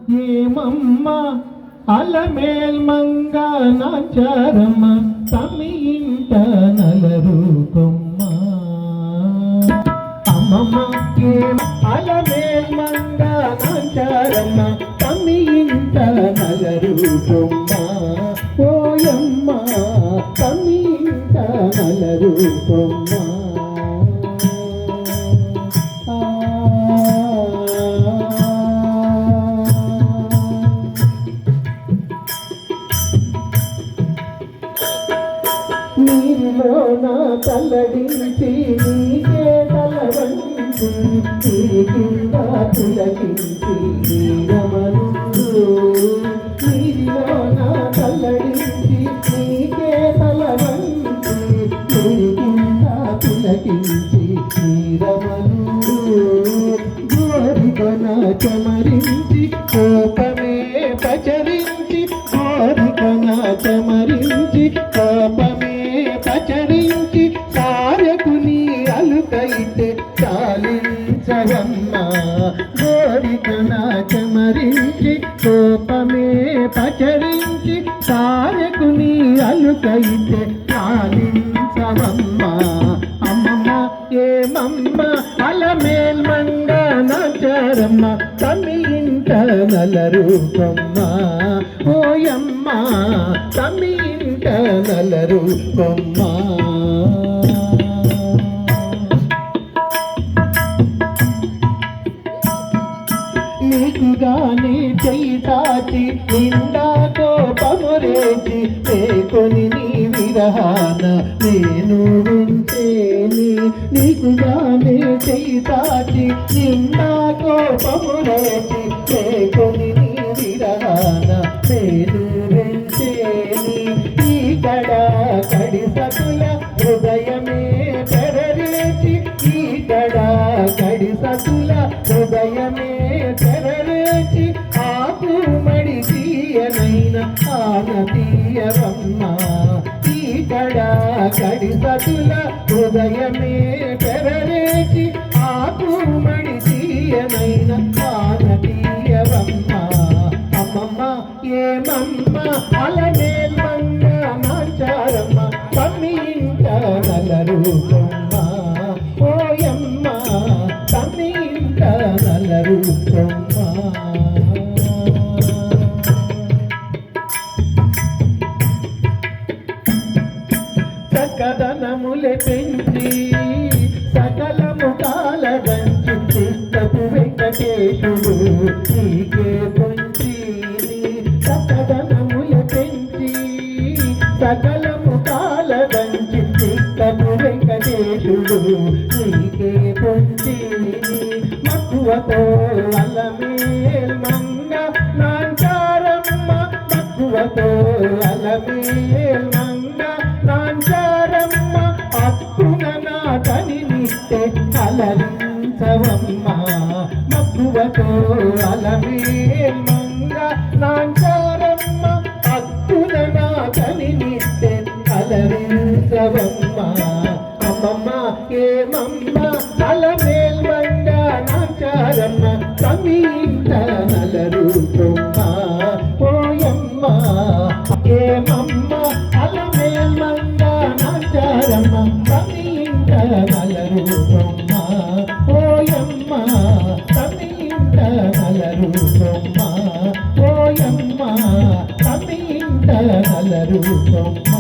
ఏమమ్మ అలమేల్ మంగ నాచారమ్మ తమి ఇంట నలరు కొమ్మ అమ్మమ్మ ఏం అలమేల్ మంగ నాచారమ్మ తమి ఇంట నలరు కొమ్మ ఓయమ్మ తమి ఇంట నలరు కొమ్మ నీరిలోన తల్లడించి నీకే తలవంచి నీరి కింద పులకించి నీరమనుండు నీరిలోన తల్లడించి నీకే తలవంచి నీరి కింద పులకించి నీరమనుండు గోరికొన చమరించి కోపమే పచరించి గోరికొన చమరించి కోపమే పచరించి సారకుని అలుకైతే చాలించవమ్మ గోరికన చమరించి కోపమే పచరించి సారకుని అలుకైతే చాలించవమ్మ అమ్మమ్మ ఏమమ్మ అలమేల్ మంగ నాచారమ్మ తమి ఇంట నలరు కొమ్మ ఓయమ్మ తమి ఇంట నలరు కొమ్మ నీకుగానే చెయ్యి తాచి నిండా కోపమురేచి లేకొని నీ విరహాన నేను ఉంటేని నీకుగానే చెయ్యి తాచి నిండా కోపమురేచి లేకొని నీ విరహాన నేను వెంటేని ఈ కడా కడి సతుల హృదయమే తెరరేచి ఈ కడా కడి సతుల హృదయమే తెరరేచి ఆకు మడి తీయనైన ఆనతీయవమ్మ ఈ కడా కడి సతుల హృదయమే తెరరేచి ఆకు మడి తీయనైన ఆనతీయవమ్మ అమ్మమ్మ ఏమమ్మ అలమేల్ మంగ నాచారమ్మ తమి ఇంట నలరు కొమ్మ ఓయమ్మ తమి ఇంట నలరు కొమ్మ సకదనములే పెంచి సకలము కాలదంచి చిత్తపు వెంకటేశుడు నీకే పొంచి సకదనములే పెంచి సకలము కాలదంచి చిత్తపు వెంకటేశుడు నీకే పొంచి మక్కువతో అలమేల్ మంగ నాంచారమ్మ మక్కువతో అలమేల్ మంగ నాంచారమ్మ అక్కున నా తని నిట్టే అలరించవమ్మ మక్కువతో అలమేల్ మంగ నాంచారమ్మ అక్కున నా తని నిట్టే అలరించవమ్మ అమ్మమ్మ ఏమమ్మ అలమేల్ మంగ నాంచారమ్మ తమి ఇంట నలరు కొమ్మ ఓయమ్మ ఏమమ్మ అలమేల్ మంగ నాంచారమ్మ తమి ఇంట నలరు కొమ్మ ఓయమ్మ తమి ఇంట నలరు కొమ్మ ఓయమ్మ తమి ఇంట నలరు కొమ్మ